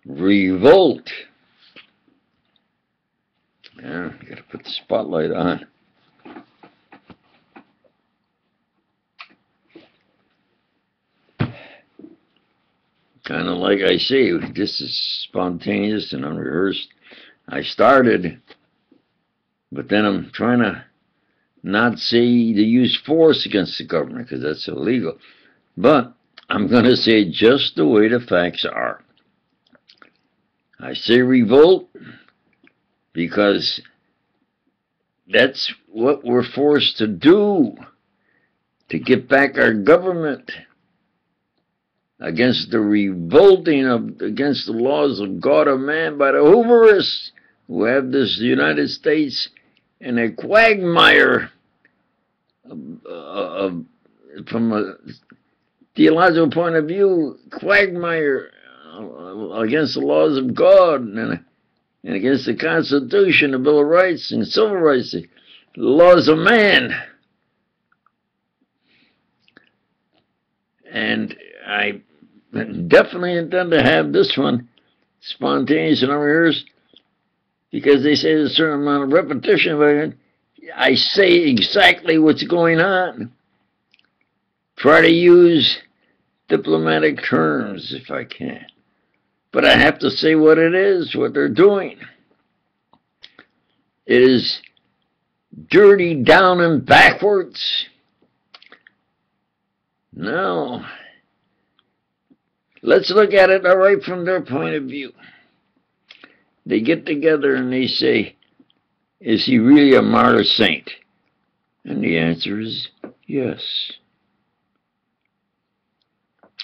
Revolt. Yeah, gotta put the spotlight on. Kind of like I say, this is spontaneous and unrehearsed. I started, but then I'm trying to not say to use force against the government because that's illegal. But I'm going to say just the way the facts are. I say revolt because that's what we're forced to do to get back our government against the revolting against the laws of God or man by the Hooverists who have this United States in a quagmire from a theological point of view, quagmire against the laws of God and against the Constitution, the Bill of Rights and Civil Rights, the laws of man. And I definitely intend to have this one spontaneous and unrehearsed because they say there's a certain amount of repetition, but I say exactly what's going on. Try to use diplomatic terms if I can. But I have to say what it is, what they're doing. It is dirty down and backwards. Now, let's look at it right from their point of view. They get together and they say, is he really a martyr saint? And the answer is yes.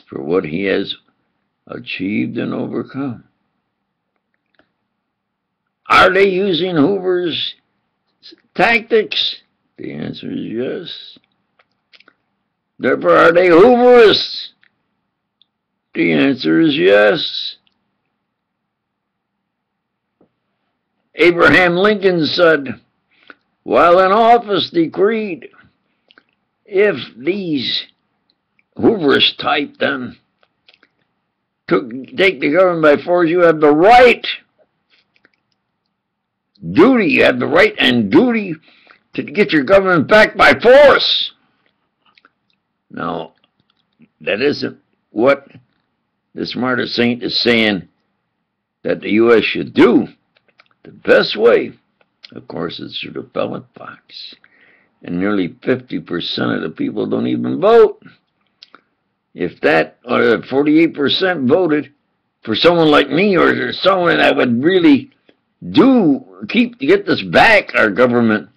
For what he has achieved and overcome. Are they using Hoover's tactics? The answer is yes. Therefore, are they Hooverists? The answer is yes. Abraham Lincoln said, while in office, decreed, if these Hooverist type then take the government by force, you have the right, you have the right and duty to get your government back by force. Now, that isn't what this martyr saint is saying that the U.S. should do. The best way, of course, is through the ballot box. And nearly 50% of the people don't even vote. If that, or 48% voted for someone like me or someone that would really get this back, our government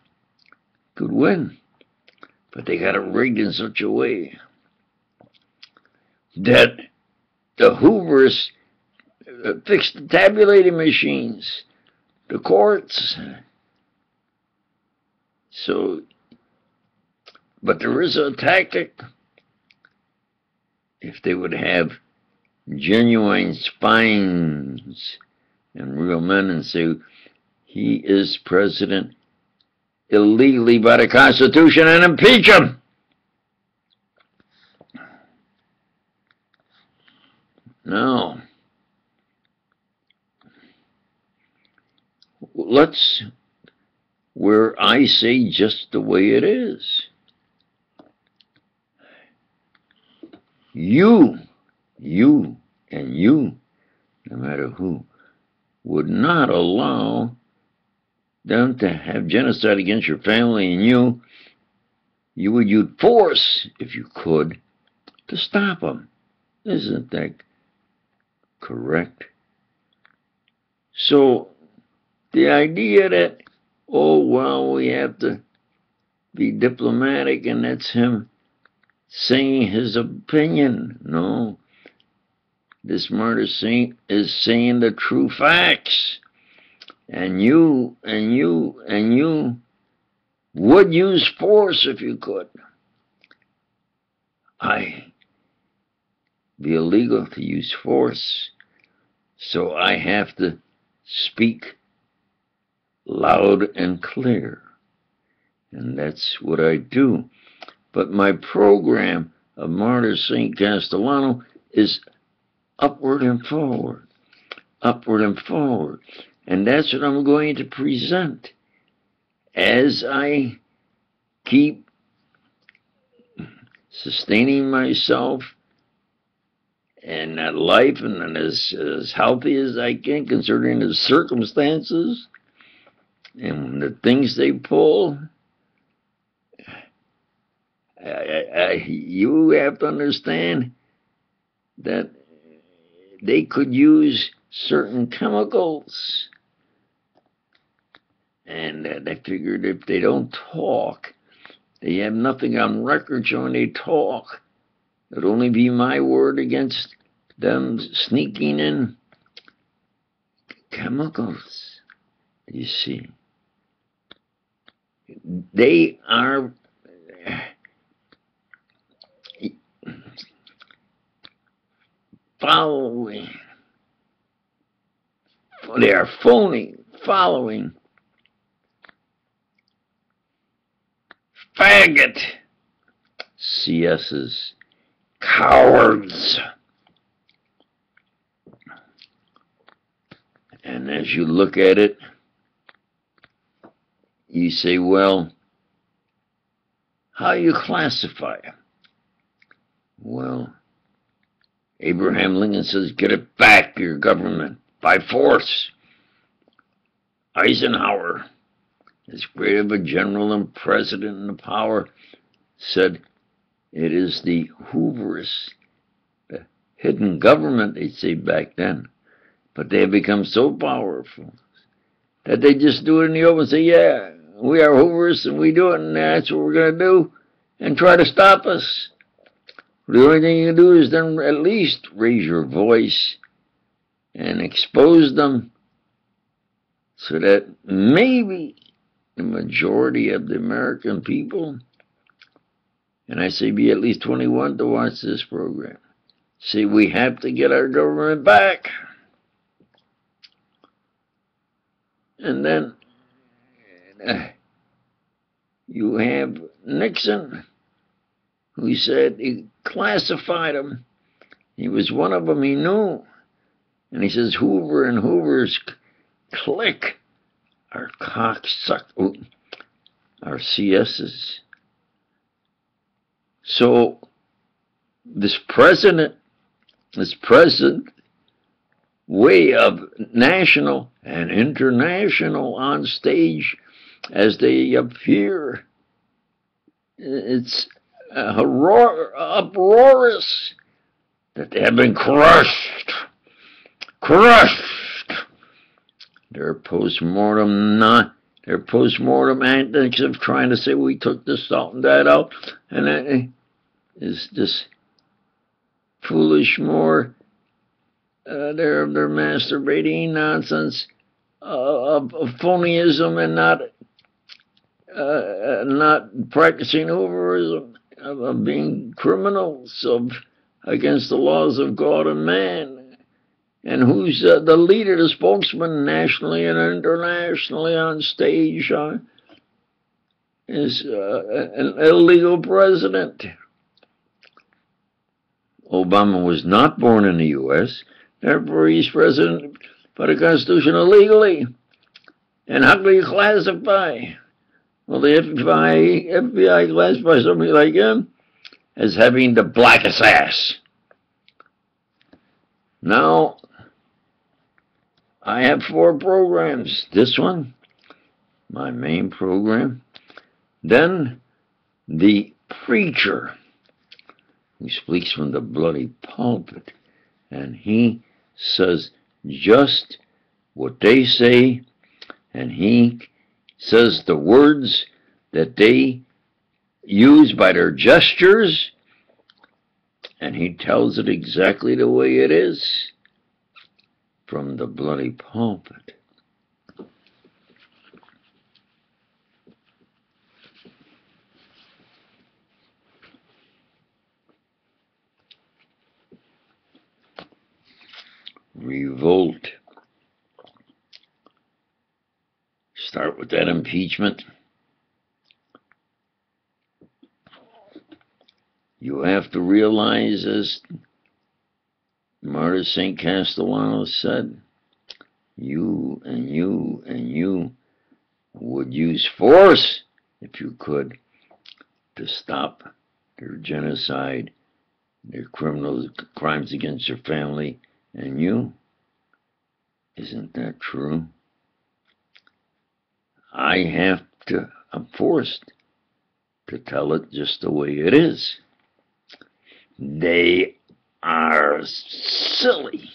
could win. But they got it rigged in such a way that the Hoovers fixed the tabulating machines, the courts. So, but there is a tactic. If they would have genuine spines and real men and say, he is president illegally by the Constitution, and impeach him. Now, let's, where I say just the way it is. You, and you, no matter who, would not allow them to have genocide against your family, and you would use force, if you could, to stop them. Isn't that correct? So, the idea that, oh, well, we have to be diplomatic, and that's him saying his opinion. No. This martyr saint is saying the true facts. And you would use force if you could. Be illegal to use force. So I have to speak loud and clear. And that's what I do. But my program of Martyr St. Castellano is upward and forward. upward and forward. And that's what I'm going to present as I keep sustaining myself and that life and as healthy as I can considering the circumstances and the things they pull. You have to understand that they could use certain chemicals, and they figured if they don't talk, they have nothing on record showing they talk. It'd only be my word against them sneaking in chemicals. You see, they are following. They are following faggot CS's cowards. And as you look at it, you say, well, how you classify it? Well, Abraham Lincoln says, get it back, your government, by force. Eisenhower, as great of a general and president in the power, said, it is the Hooverists, the hidden government, they'd say back then. But they have become so powerful that they just do it in the open and say, yeah, we are Hooverists and we do it and that's what we're going to do, and try to stop us. The only thing you can do is then at least raise your voice and expose them so that maybe the majority of the American people, and I say be at least 21 to watch this program, say we have to get our government back. And then you have Nixon, who said he classified them. He was one of them he knew. And he says Hoover and Hoover's clique are cocksuckers, are CS's. So this present way of national and international on stage as they appear, it's uproarious that they have been crushed. Their post-mortem antics of trying to say we took this out and that out, and that is just foolish more. They're masturbating nonsense of phonyism and not practicing overism, of being criminals against the laws of God and man. And who's the leader, the spokesman, nationally and internationally on stage is an illegal president. Obama was not born in the U.S., therefore he's president by the Constitution illegally. And how can you classify? Well, the FBI classifies somebody like him as having the blackest ass. Now, I have 4 programs. This one, my main program. Then, the preacher, who speaks from the bloody pulpit, and he says just what they say, and he says the words that they use by their gestures, and he tells it exactly the way it is from the bloody pulpit. Revolt. Start with that impeachment. You have to realize, as Martyr St. Castellano said, you and you and you would use force, if you could, to stop their genocide, their crimes against your family and you. Isn't that true? I'm forced to tell it just the way it is. They are silly,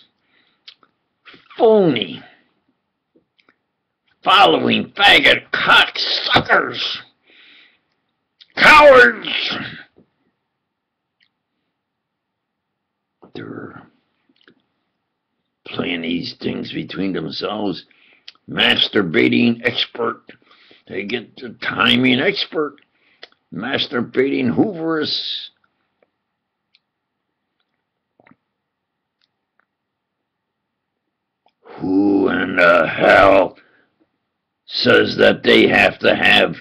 phony, following faggot cocksuckers, cowards. They're playing these things between themselves. Masturbating expert. They get the timing expert. Masturbating Hooverists. Who in the hell says that they have to have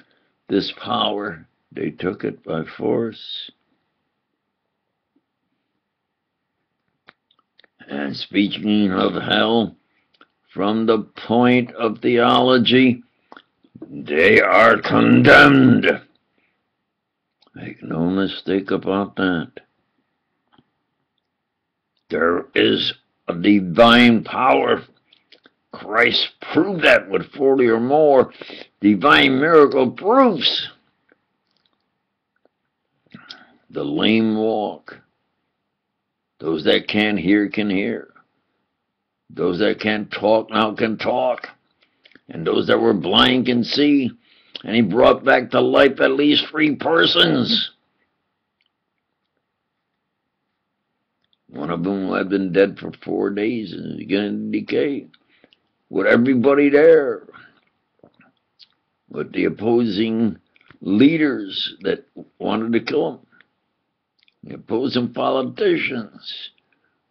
this power? They took it by force. And speaking of hell, from the point of theology, they are condemned. Make no mistake about that. There is a divine power. Christ proved that with 40 or more divine miracle proofs. The lame walk. Those that can't hear can hear. Those that can't talk now can talk. And those that were blind can see. And he brought back to life at least 3 persons. One of them had been dead for 4 days and is beginning to decay. With everybody there. With the opposing leaders that wanted to kill him. The opposing politicians.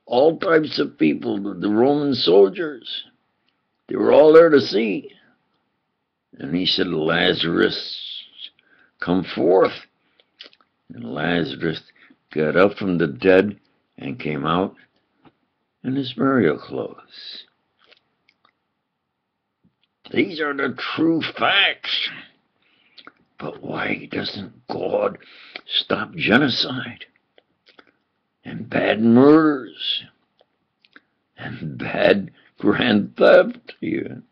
All types of people. The Roman soldiers. They were all there to see. And he said, Lazarus, come forth. And Lazarus got up from the dead and came out in his burial clothes. These are the true facts. But why doesn't God stop genocide and bad murders and bad grand theft here?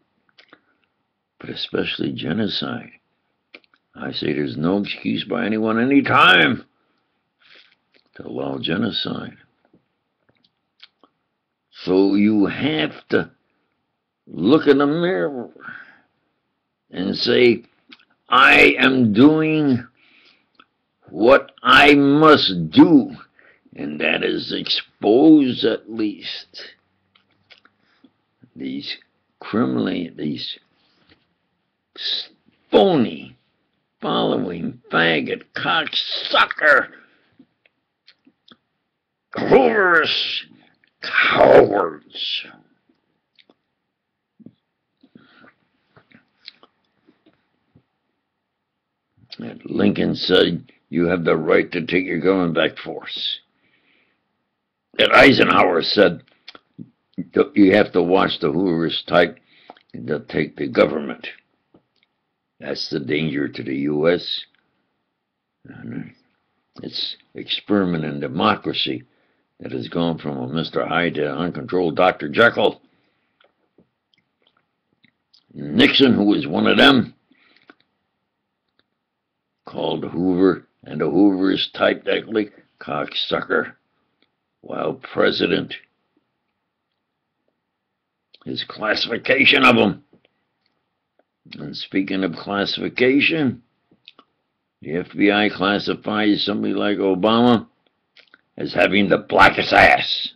But especially genocide. I say there's no excuse by anyone any time to allow genocide. So you have to look in the mirror and say, I am doing what I must do, and that is expose at least these these phony, following, faggot, cocksucker, Hooverists, cowards. And Lincoln said, you have the right to take your government back force. And Eisenhower said, you have to watch the Hooverist type that take the government. That's the danger to the U.S. It's experiment in democracy that has gone from a Mr. Hyde to uncontrolled Dr. Jekyll. Nixon, who was one of them, called Hoover and the Hooverist type that cocksucker while president. His classification of them. And speaking of classification, the F.B.I. classifies somebody like Obama as having the blackest ass.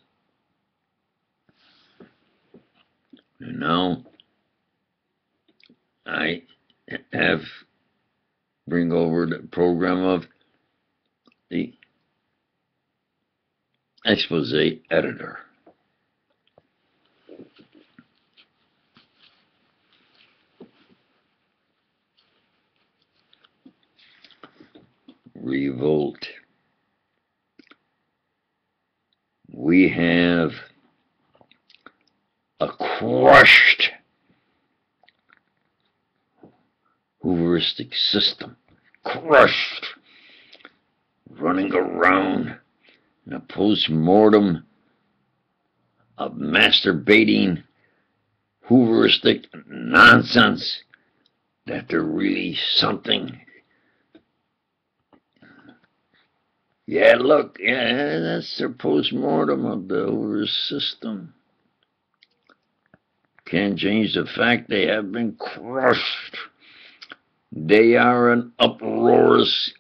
And now I bring over the program of the expose editor. Revolt. We have a crushed Hooveristic system, crushed, running around in a post-mortem of masturbating Hooveristic nonsense, that they're really something. Yeah, look, yeah, that's their post-mortem of the Hoover system. Can't change the fact they have been crushed. They are an uproarious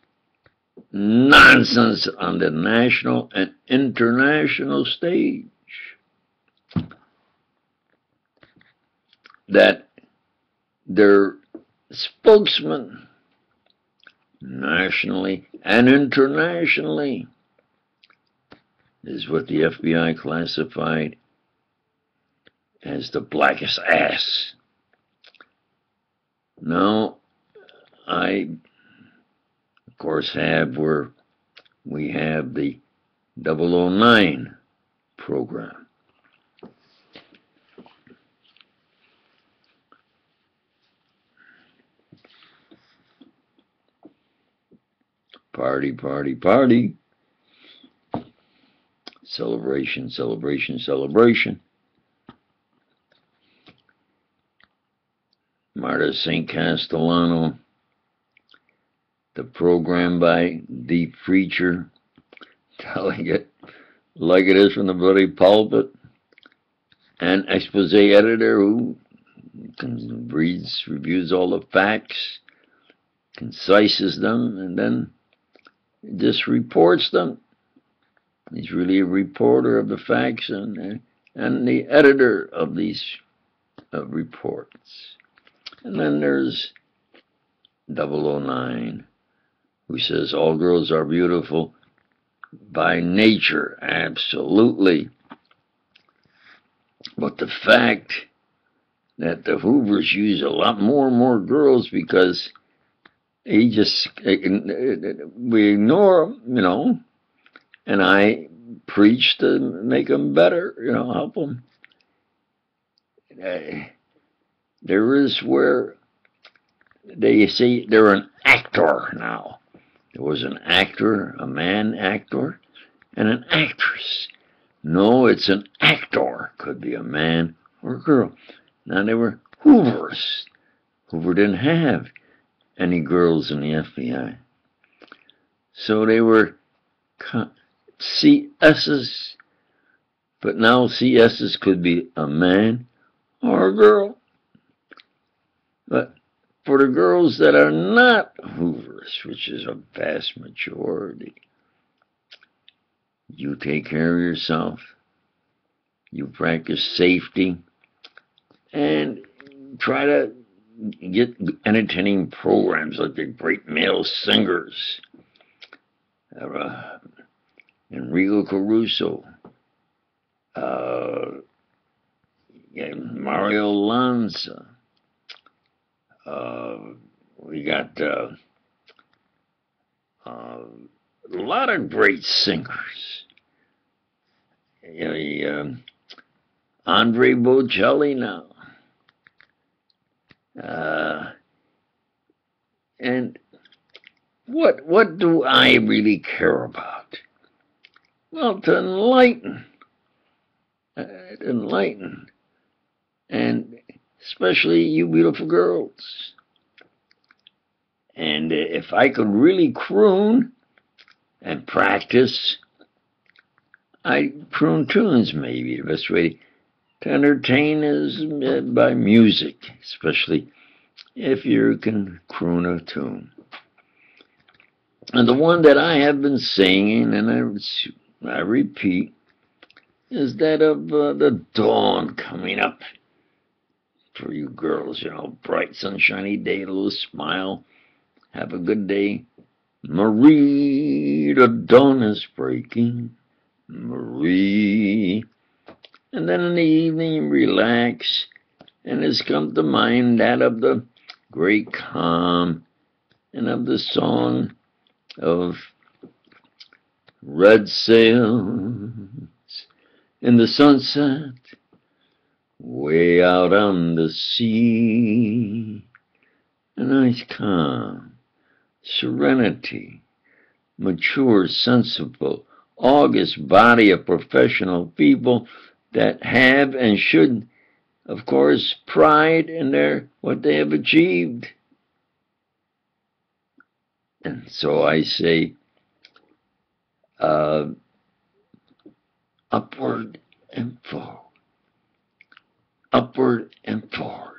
nonsense on the national and international stage. That their spokesman, nationally and internationally, is what the FBI classified as the blackest ass. Now, I, of course, we have the 009 program. Party, party, party. Celebration, celebration, celebration. Martyr St. Castellano, the program by the preacher, telling it like it is from the bloody pulpit, an expose editor who reads, reviews all the facts, concises them, and then just reports them. He's really a reporter of the facts and the editor of these reports. And then there's 009, who says all girls are beautiful by nature, absolutely. But the fact that the Hoovers use a lot more girls because we ignore them, you know, and I preach to make them better, you know, help them. There is where they say they're an actor now. There was an actor, a man actor, and an actress. No, it's an actor. Could be a man or a girl. Now they were Hoovers. Hoover didn't have any girls in the FBI. So they were CSs, but now CSs could be a man or a girl. But for the girls that are not Hoovers, which is a vast majority, you take care of yourself, you practice safety, and try to get entertaining programs like the great male singers, Enrico Caruso, Mario Lanza. We got a lot of great singers. Andre Bocelli now. And what do I really care about? Well, to enlighten, and especially you beautiful girls. And if I could really croon and practice, I croon tunes maybe. The best way to entertain is by music, especially if you can croon a tune. And the one that I have been singing, and I repeat, is that of the dawn coming up for you girls. You know, bright sunshiny day, a little smile, have a good day. Marie, the dawn is breaking, Marie. And then in the evening you relax, and it's come to mind that of the great calm and of the song of red sails in the sunset, way out on the sea. A nice calm, serenity, mature, sensible, august body of professional people that have and should, of course, pride in what they have achieved. And so I say, upward and forward, upward and forward.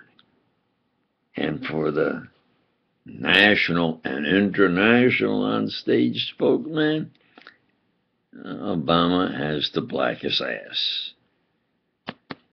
And for the national and international on-stage spokesman, Obama has the blackest ass.